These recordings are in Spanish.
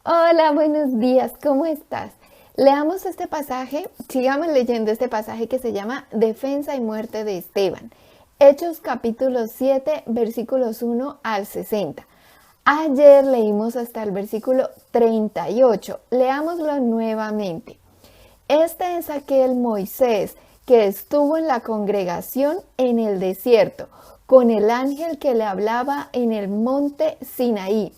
Hola, buenos días, ¿cómo estás? Leamos este pasaje, sigamos leyendo este pasaje que se llama Defensa y muerte de Esteban. Hechos capítulo 7, versículos 1 al 60. Ayer leímos hasta el versículo 38. Leámoslo nuevamente. Este es aquel Moisés que estuvo en la congregación en el desierto, con el ángel que le hablaba en el monte Sinaí,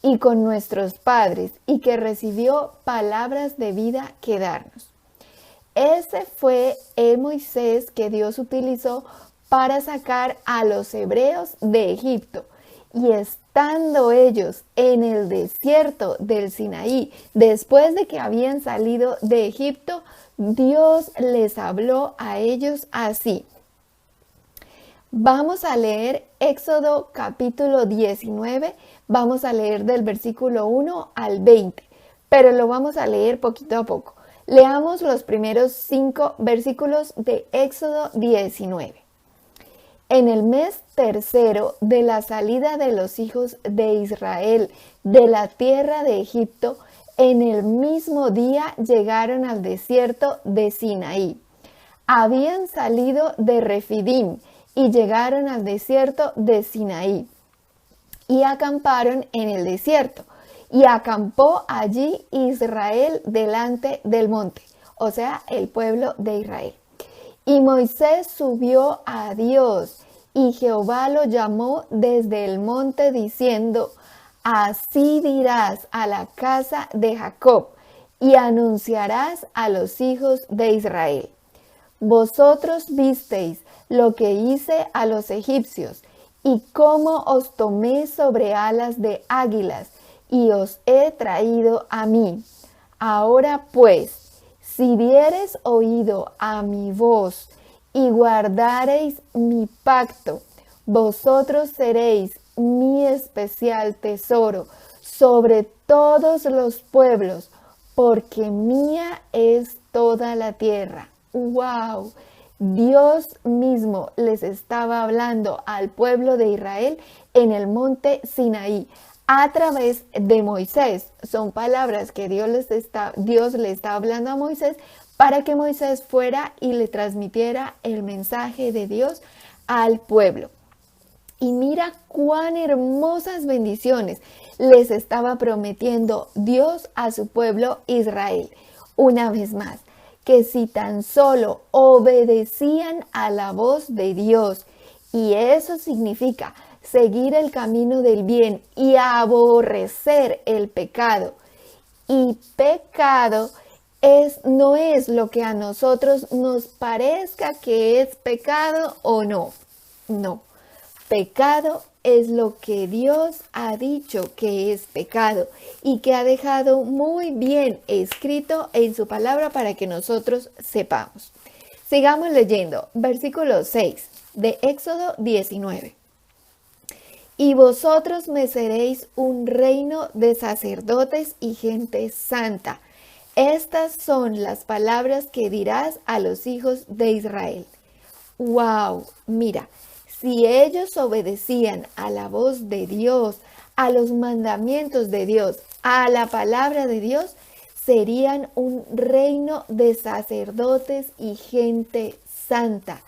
y con nuestros padres, y que recibió palabras de vida que darnos. Ese fue el Moisés que Dios utilizó para sacar a los hebreos de Egipto. Y estando ellos en el desierto del Sinaí, después de que habían salido de Egipto, Dios les habló a ellos así. Vamos a leer Éxodo capítulo 19, vamos a leer del versículo 1 al 20, pero lo vamos a leer poquito a poco. Leamos los primeros 5 versículos de Éxodo 19. En el mes tercero de la salida de los hijos de Israel de la tierra de Egipto, en el mismo día llegaron al desierto de Sinaí. Habían salido de Refidim y llegaron al desierto de Sinaí y acamparon en el desierto. Y acampó allí Israel delante del monte, o sea, el pueblo de Israel. Y Moisés subió a Dios, y Jehová lo llamó desde el monte diciendo: así dirás a la casa de Jacob, y anunciarás a los hijos de Israel: vosotros visteis lo que hice a los egipcios, y cómo os tomé sobre alas de águilas, y os he traído a mí. Ahora pues, si diereis oído a mi voz, y guardareis mi pacto, vosotros seréis mi especial tesoro sobre todos los pueblos, porque mía es toda la tierra. ¡Wow! Dios mismo les estaba hablando al pueblo de Israel en el monte Sinaí a través de Moisés. Son palabras que Dios le está hablando a Moisés para que Moisés fuera y le transmitiera el mensaje de Dios al pueblo. Y mira cuán hermosas bendiciones les estaba prometiendo Dios a su pueblo Israel. Una vez más, que si tan solo obedecían a la voz de Dios, y eso significa seguir el camino del bien y aborrecer el pecado. Y pecado no es lo que a nosotros nos parezca que es pecado o no. No. Pecado es lo que Dios ha dicho que es pecado y que ha dejado muy bien escrito en su palabra para que nosotros sepamos. Sigamos leyendo, versículo 6 de Éxodo 19. Y vosotros me seréis un reino de sacerdotes y gente santa. Estas son las palabras que dirás a los hijos de Israel. ¡Wow! Mira. Si ellos obedecían a la voz de Dios, a los mandamientos de Dios, a la palabra de Dios, serían un reino de sacerdotes y gente santa.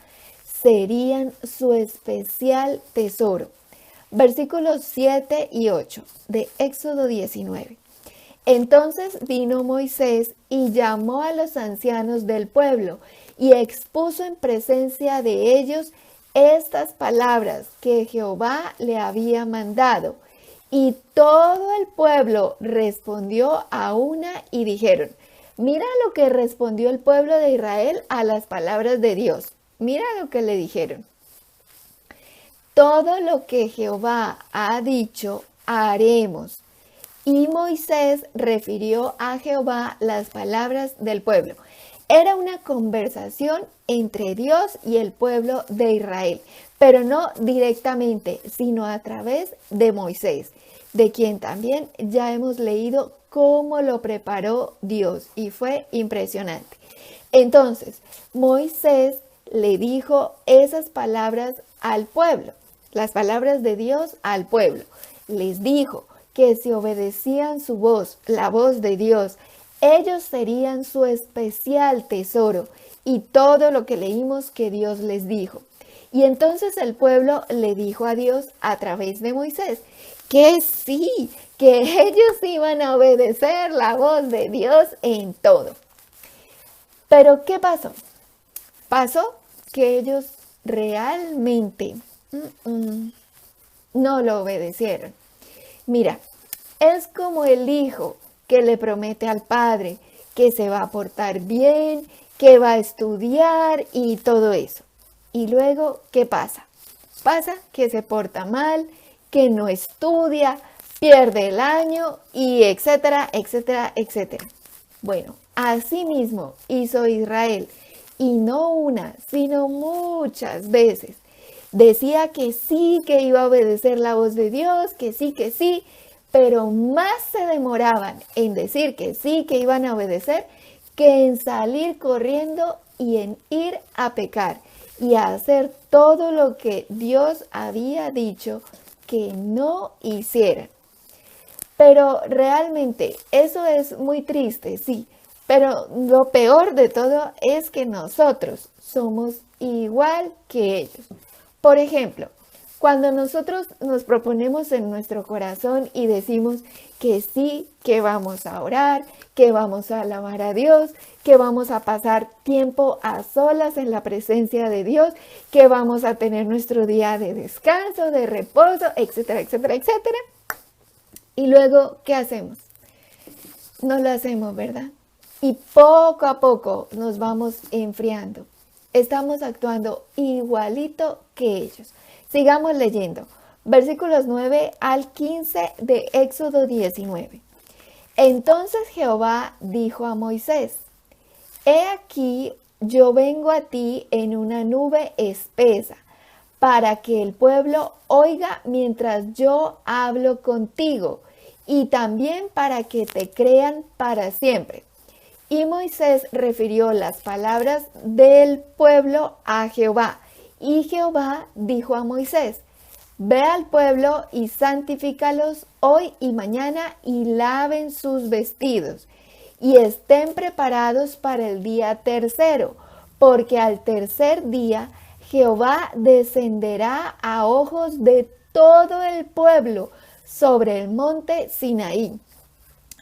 Serían su especial tesoro. Versículos 7 y 8 de Éxodo 19. Entonces vino Moisés y llamó a los ancianos del pueblo y expuso en presencia de ellos estas palabras que Jehová le había mandado. Y todo el pueblo respondió a una y dijeron: mira lo que respondió el pueblo de Israel a las palabras de Dios. Mira lo que le dijeron: todo lo que Jehová ha dicho, haremos. Y Moisés refirió a Jehová las palabras del pueblo. Era una conversación entre Dios y el pueblo de Israel, pero no directamente, sino a través de Moisés, de quien también ya hemos leído cómo lo preparó Dios y fue impresionante. Entonces, Moisés le dijo esas palabras al pueblo, las palabras de Dios al pueblo. Les dijo que si obedecían su voz, la voz de Dios, ellos serían su especial tesoro, y todo lo que leímos que Dios les dijo. Y entonces el pueblo le dijo a Dios a través de Moisés que sí, que ellos iban a obedecer la voz de Dios en todo. Pero ¿qué pasó? Pasó que ellos realmente no lo obedecieron. Mira, es como el hijo que le promete al padre que se va a portar bien, que va a estudiar y todo eso. Y luego, ¿qué pasa? Pasa que se porta mal, que no estudia, pierde el año y etcétera, etcétera, etcétera. Bueno, así mismo hizo Israel, y no una, sino muchas veces. Decía que sí, que iba a obedecer la voz de Dios, que sí, pero más se demoraban en decir que sí, que iban a obedecer, que en salir corriendo y en ir a pecar y a hacer todo lo que Dios había dicho que no hicieran. Pero realmente eso es muy triste, sí, pero lo peor de todo es que nosotros somos igual que ellos. Por ejemplo, cuando nosotros nos proponemos en nuestro corazón y decimos que sí, que vamos a orar, que vamos a alabar a Dios, que vamos a pasar tiempo a solas en la presencia de Dios, que vamos a tener nuestro día de descanso, de reposo, etcétera, etcétera, etcétera. Y luego, ¿qué hacemos? No lo hacemos, ¿verdad? Y poco a poco nos vamos enfriando. Estamos actuando igualito que ellos. Sigamos leyendo. Versículos 9 al 15 de Éxodo 19. Entonces Jehová dijo a Moisés: He aquí, yo vengo a ti en una nube espesa, para que el pueblo oiga mientras yo hablo contigo, y también para que te crean para siempre. Y Moisés refirió las palabras del pueblo a Jehová. Y Jehová dijo a Moisés: Ve al pueblo y santifícalos hoy y mañana, y laven sus vestidos, y estén preparados para el día tercero, porque al tercer día Jehová descenderá a ojos de todo el pueblo sobre el monte Sinaí,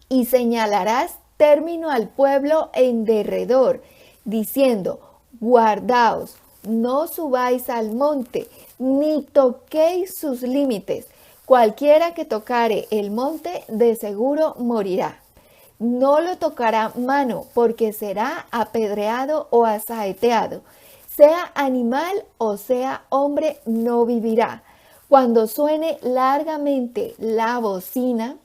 y señalarás término al pueblo en derredor, diciendo: Guardaos, no subáis al monte, ni toquéis sus límites. Cualquiera que tocare el monte, de seguro morirá. No lo tocará mano, porque será apedreado o asaeteado. Sea animal o sea hombre, no vivirá. Cuando suene largamente la bocina,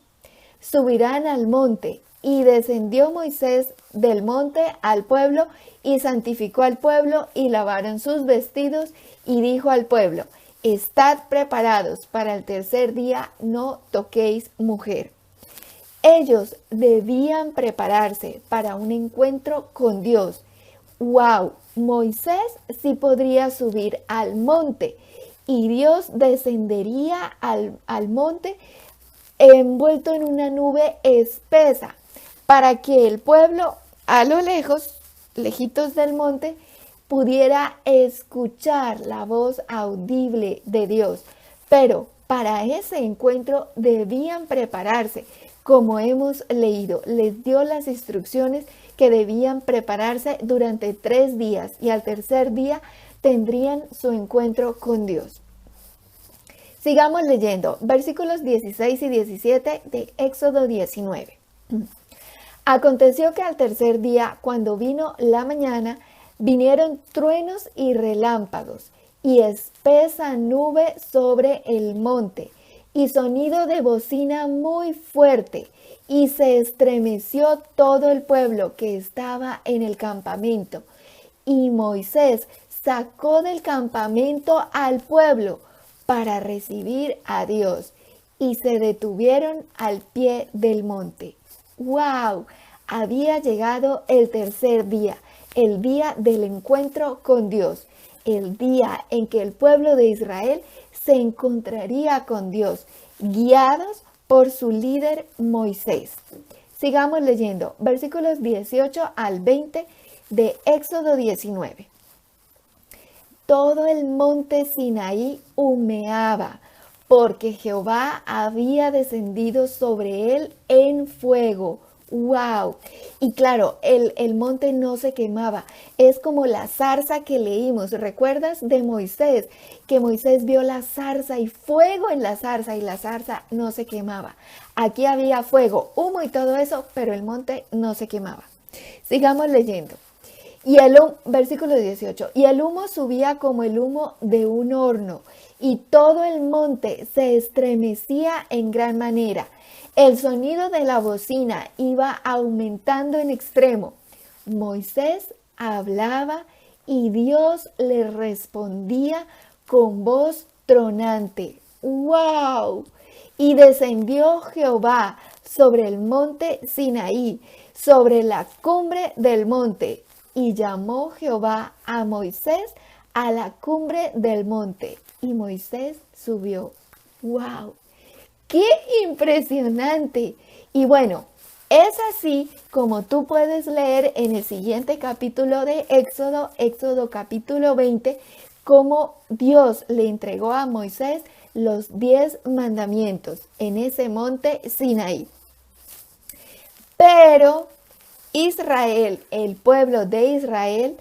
subirán al monte. Y descendió Moisés del monte al pueblo, y santificó al pueblo, y lavaron sus vestidos, y dijo al pueblo: Estad preparados para el tercer día, no toquéis mujer. Ellos debían prepararse para un encuentro con Dios. ¡Wow! Moisés sí podría subir al monte, y Dios descendería al monte envuelto en una nube espesa, para que el pueblo a lo lejos, lejitos del monte, pudiera escuchar la voz audible de Dios. Pero para ese encuentro debían prepararse. Como hemos leído, les dio las instrucciones que debían prepararse durante 3 días, y al tercer día tendrían su encuentro con Dios. Sigamos leyendo versículos 16 y 17 de Éxodo 19. Aconteció que al tercer día, cuando vino la mañana, vinieron truenos y relámpagos, y espesa nube sobre el monte, y sonido de bocina muy fuerte, y se estremeció todo el pueblo que estaba en el campamento. Y Moisés sacó del campamento al pueblo para recibir a Dios, y se detuvieron al pie del monte. ¡Wow! Había llegado el tercer día, el día del encuentro con Dios, el día en que el pueblo de Israel se encontraría con Dios, guiados por su líder Moisés. Sigamos leyendo versículos 18 al 20 de Éxodo 19. Todo el monte Sinaí humeaba, porque Jehová había descendido sobre él en fuego. ¡Wow! Y claro, el monte no se quemaba. Es como la zarza que leímos. ¿Recuerdas de Moisés? Que Moisés vio la zarza y fuego en la zarza y la zarza no se quemaba. Aquí había fuego, humo y todo eso, pero el monte no se quemaba. Sigamos leyendo. Versículo 18, y el humo subía como el humo de un horno, y todo el monte se estremecía en gran manera. El sonido de la bocina iba aumentando en extremo. Moisés hablaba y Dios le respondía con voz tronante. ¡Wow! Y descendió Jehová sobre el monte Sinaí, sobre la cumbre del monte. Y llamó Jehová a Moisés a la cumbre del monte. Y Moisés subió. ¡Wow! ¡Qué impresionante! Y bueno, es así como tú puedes leer en el siguiente capítulo de Éxodo, Éxodo capítulo 20, cómo Dios le entregó a Moisés los 10 mandamientos en ese monte Sinaí. Pero Israel, el pueblo de Israel,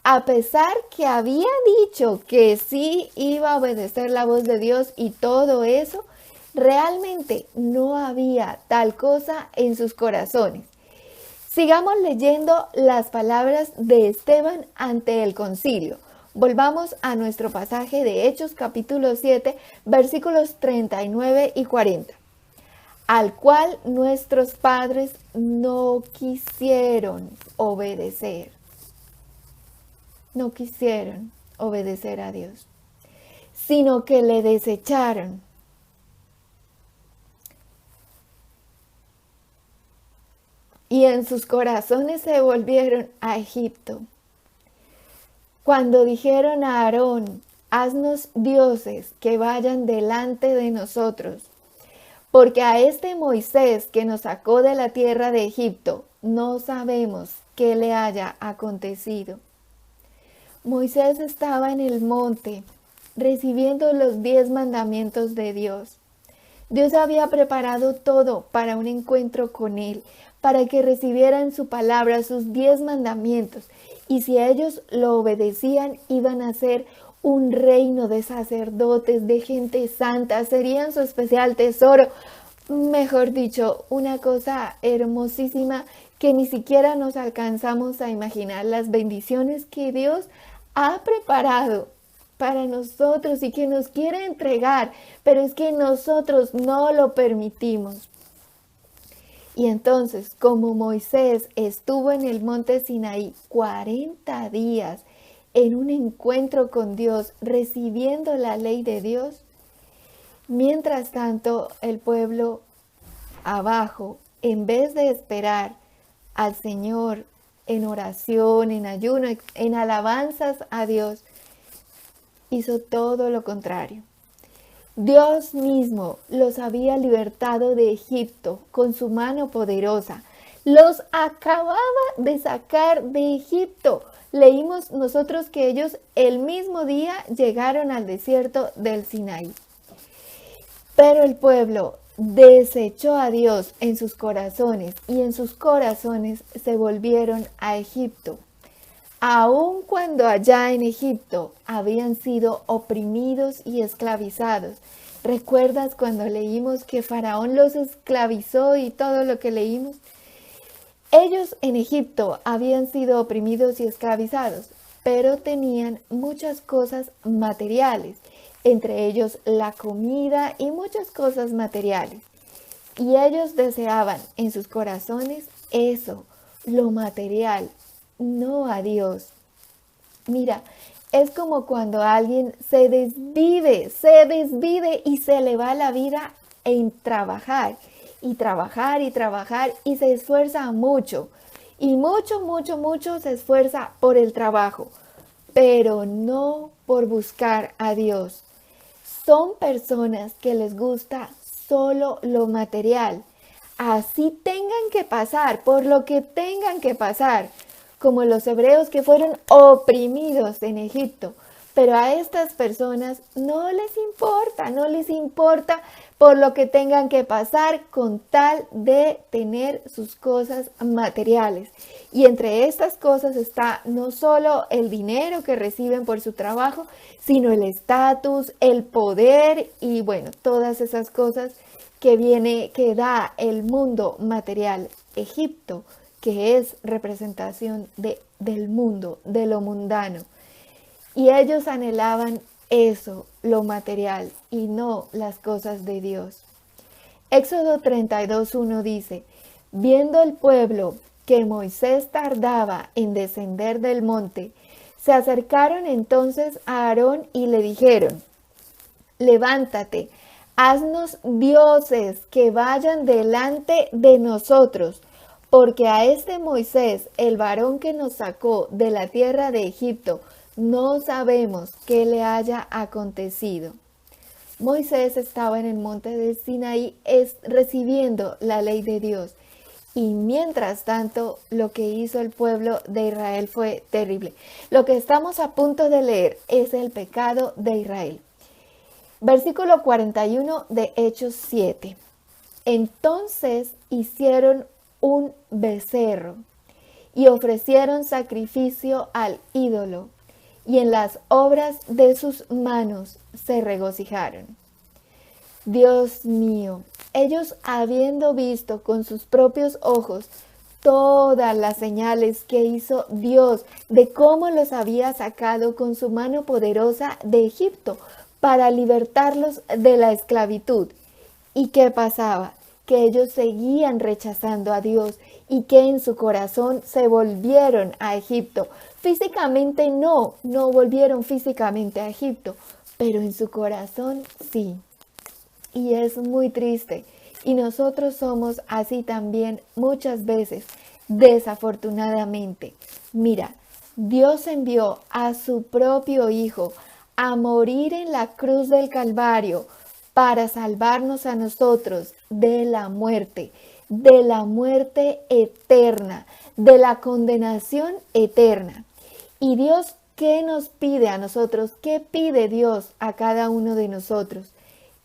a pesar que había dicho que sí iba a obedecer la voz de Dios y todo eso, realmente no había tal cosa en sus corazones. Sigamos leyendo las palabras de Esteban ante el concilio. Volvamos a nuestro pasaje de Hechos capítulo 7, versículos 39 y 40. Al cual nuestros padres no quisieron obedecer. No quisieron obedecer a Dios, sino que le desecharon. Y en sus corazones se volvieron a Egipto. Cuando dijeron a Aarón, haznos dioses que vayan delante de nosotros, porque a este Moisés que nos sacó de la tierra de Egipto, no sabemos qué le haya acontecido. Moisés estaba en el monte, recibiendo los 10 mandamientos de Dios. Dios había preparado todo para un encuentro con él, para que recibieran su palabra, sus 10 mandamientos. Y si ellos lo obedecían, iban a ser un reino de sacerdotes, de gente santa, serían su especial tesoro. Mejor dicho, una cosa hermosísima que ni siquiera nos alcanzamos a imaginar las bendiciones que Dios ha preparado para nosotros y que nos quiere entregar, pero es que nosotros no lo permitimos. Y entonces, como Moisés estuvo en el monte Sinaí 40 días en un encuentro con Dios, recibiendo la ley de Dios, mientras tanto el pueblo abajo, en vez de esperar al Señor en oración, en ayuno, en alabanzas a Dios, hizo todo lo contrario. Dios mismo los había libertado de Egipto con su mano poderosa. Los acababa de sacar de Egipto. Leímos nosotros que ellos el mismo día llegaron al desierto del Sinaí. Pero el pueblo desechó a Dios en sus corazones y en sus corazones se volvieron a Egipto. Aun cuando allá en Egipto habían sido oprimidos y esclavizados. ¿Recuerdas cuando leímos que Faraón los esclavizó y todo lo que leímos? Ellos en Egipto habían sido oprimidos y esclavizados, pero tenían muchas cosas materiales, entre ellos la comida y muchas cosas materiales. Y ellos deseaban en sus corazones eso, lo material, no a Dios. Mira, es como cuando alguien se desvive y se le va la vida en trabajar y trabajar y trabajar y se esfuerza mucho y mucho se esfuerza por el trabajo, pero no por buscar a Dios. Son personas que les gusta solo lo material. Así tengan que pasar, por lo que tengan que pasar, como los hebreos que fueron oprimidos en Egipto. Pero a estas personas no les importa por lo que tengan que pasar con tal de tener sus cosas materiales. Y entre estas cosas está no solo el dinero que reciben por su trabajo, sino el estatus, el poder y bueno, todas esas cosas que da el mundo material. Egipto, que es representación del mundo, de lo mundano. Y ellos anhelaban eso, lo material, y no las cosas de Dios. Éxodo 32:1 dice, viendo el pueblo que Moisés tardaba en descender del monte, se acercaron entonces a Aarón y le dijeron, levántate, haznos dioses que vayan delante de nosotros, porque a este Moisés, el varón que nos sacó de la tierra de Egipto, no sabemos qué le haya acontecido. Moisés estaba en el monte de Sinaí recibiendo la ley de Dios. Y mientras tanto, lo que hizo el pueblo de Israel fue terrible. Lo que estamos a punto de leer es el pecado de Israel. Versículo 41 de Hechos 7. Entonces hicieron un becerro y ofrecieron sacrificio al ídolo, y en las obras de sus manos se regocijaron. Dios mío, ellos habiendo visto con sus propios ojos todas las señales que hizo Dios de cómo los había sacado con su mano poderosa de Egipto para libertarlos de la esclavitud. ¿Y qué pasaba? Que ellos seguían rechazando a Dios y que en su corazón se volvieron a Egipto. Físicamente no volvieron físicamente a Egipto, pero en su corazón sí. Y es muy triste. Y nosotros somos así también muchas veces, desafortunadamente. Mira, Dios envió a su propio Hijo a morir en la cruz del Calvario para salvarnos a nosotros de la muerte eterna, de la condenación eterna. Y Dios, ¿qué nos pide a nosotros? ¿Qué pide Dios a cada uno de nosotros?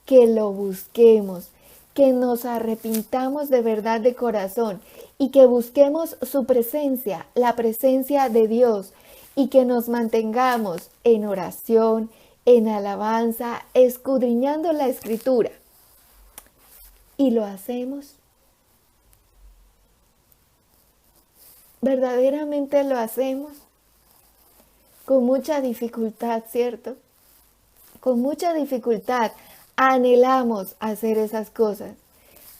Que lo busquemos, que nos arrepintamos de verdad de corazón y que busquemos su presencia, la presencia de Dios, y que nos mantengamos en oración, en alabanza, escudriñando la Escritura. ¿Y lo hacemos? ¿Verdaderamente lo hacemos? Con mucha dificultad, ¿cierto? Con mucha dificultad anhelamos hacer esas cosas,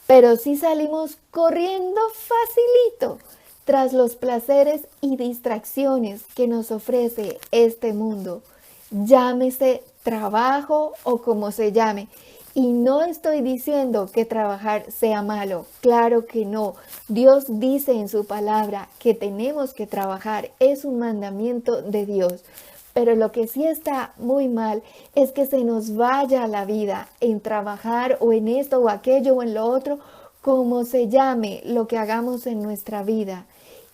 pero sí salimos corriendo facilito tras los placeres y distracciones que nos ofrece este mundo, llámese trabajo o como se llame. Y no estoy diciendo que trabajar sea malo, claro que no. Dios dice en su palabra que tenemos que trabajar, es un mandamiento de Dios. Pero lo que sí está muy mal es que se nos vaya la vida en trabajar o en esto o aquello o en lo otro, como se llame lo que hagamos en nuestra vida,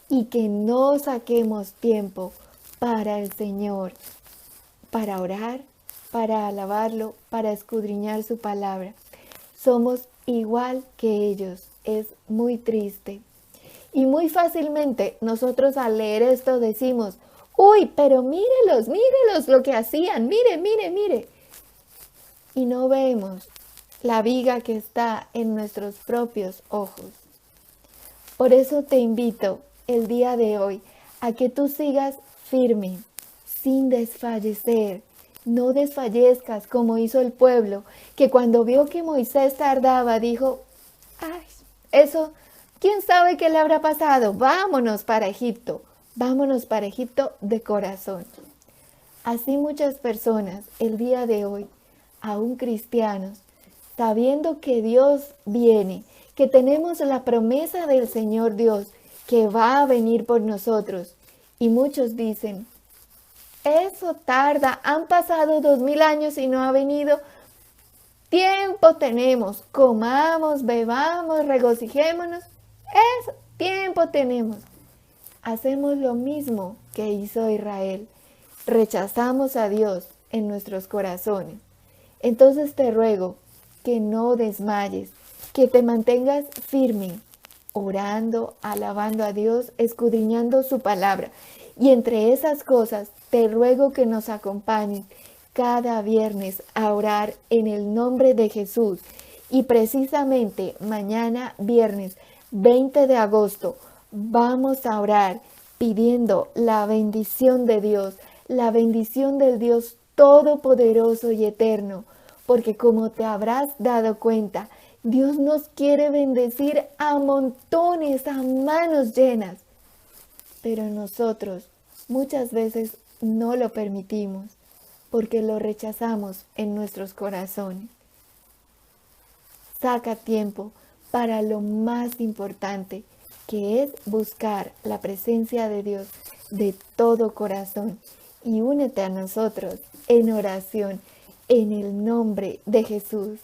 y que no saquemos tiempo para el Señor, para orar, para alabarlo, para escudriñar su palabra. Somos igual que ellos, es muy triste. Y muy fácilmente nosotros al leer esto decimos, uy, pero mírelos lo que hacían, mire. Y no vemos la viga que está en nuestros propios ojos. Por eso te invito el día de hoy a que tú sigas firme, sin desfallecer. No desfallezcas como hizo el pueblo, que cuando vio que Moisés tardaba, dijo, ay, eso, ¿quién sabe qué le habrá pasado? Vámonos para Egipto de corazón. Así muchas personas el día de hoy, aún cristianos, sabiendo que Dios viene, que tenemos la promesa del Señor Dios, que va a venir por nosotros, y muchos dicen, eso tarda, han pasado 2000 años y no ha venido. tiempo tenemos, comamos, bebamos, regocijémonos. Eso, tiempo tenemos. Hacemos lo mismo que hizo Israel. Rechazamos a Dios en nuestros corazones. Entonces te ruego que no desmayes, que te mantengas firme, orando, alabando a Dios, escudriñando su palabra. Y entre esas cosas, te ruego que nos acompañes cada viernes a orar en el nombre de Jesús. Y precisamente mañana, viernes 20 de agosto, vamos a orar pidiendo la bendición de Dios, la bendición del Dios Todopoderoso y Eterno. Porque como te habrás dado cuenta, Dios nos quiere bendecir a montones, a manos llenas. Pero nosotros muchas veces no lo permitimos porque lo rechazamos en nuestros corazones. Saca tiempo para lo más importante, que es buscar la presencia de Dios de todo corazón, y únete a nosotros en oración en el nombre de Jesús.